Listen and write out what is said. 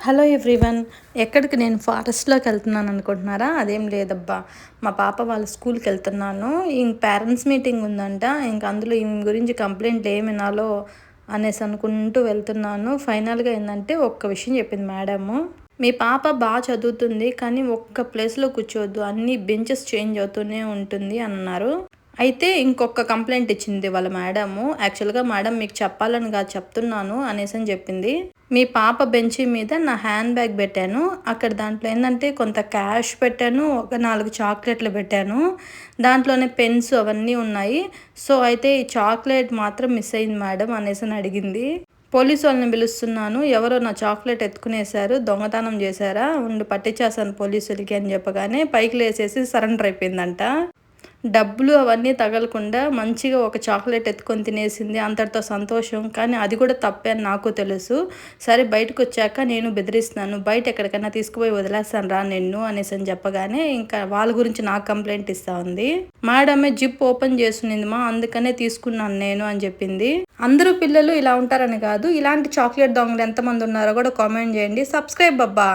Hello everyone. ఎక్కడికి నేను ఫారెస్ట్లోకి వెళ్తున్నాను అనుకుంటున్నారా? అదేం లేదబ్బా, మా పాప వాళ్ళ స్కూల్కి వెళ్తున్నాను. పేరెంట్స్ మీటింగ్ ఉందంట. అందులో ఈమె గురించి కంప్లైంట్ ఏమి వినాలో అనేసి అనుకుంటూ వెళ్తున్నాను. ఫైనల్గా ఏంటంటే ఒక్క విషయం చెప్పింది మేడము, మీ పాప బాగా చదువుతుంది కానీ ఒక్క ప్లేస్లో కూర్చోవద్దు, అన్ని బెంచెస్ చేంజ్ అవుతూనే ఉంటుంది అన్నారు. అయితే ఇంకొక కంప్లైంట్ ఇచ్చింది వాళ్ళ మేడము. యాక్చువల్గా మేడం మీకు చెప్పాలని కాదు, చెప్తున్నాను అనేసి అని చెప్పింది. మీ పాప బెంచ్ మీద నా హ్యాండ్ బ్యాగ్ పెట్టాను, అక్కడ దాంట్లో ఏంటంటే కొంత క్యాష్ పెట్టాను, ఒక 4 చాక్లెట్లు పెట్టాను, దాంట్లోనే పెన్స్ అవన్నీ ఉన్నాయి. సో అయితే ఈ చాక్లెట్ మాత్రం మిస్ అయింది మేడం అనేసి అని అడిగింది. పోలీసు వాళ్ళని పిలుస్తున్నాను, ఎవరో నా చాక్లెట్ ఎత్తుకునేశారు, దొంగతనం చేశారా, ఉండి పట్టించేస్తాను పోలీసులకి అని చెప్పగానే పైకి లేసేసి సరెండర్ అయిపోయిందంట. డబ్బులు అవన్నీ తగలకుండా మంచిగా ఒక చాక్లెట్ ఎత్తుకొని తినేసింది. అంతటితో సంతోషం. కానీ అది కూడా తప్పే అని నాకు తెలుసు. సరే బయటకు వచ్చాక నేను బెదిరిస్తున్నాను, బయట ఎక్కడికైనా తీసుకుపోయి వదిలేస్తాను రా నిన్ను అనేసి అని చెప్పగానే ఇంకా వాళ్ళ గురించి నాకు కంప్లైంట్ ఇస్తా ఉంది. మేడమే జిప్ ఓపెన్ చేసింది మా, అందుకనే తీసుకున్నాను నేను అని చెప్పింది. అందరూ పిల్లలు ఇలా ఉంటారని కాదు, ఇలాంటి చాక్లెట్ దొంగలు ఎంతమంది ఉన్నారో కూడా కామెంట్ చేయండి. సబ్స్క్రైబ్ అబ్బా.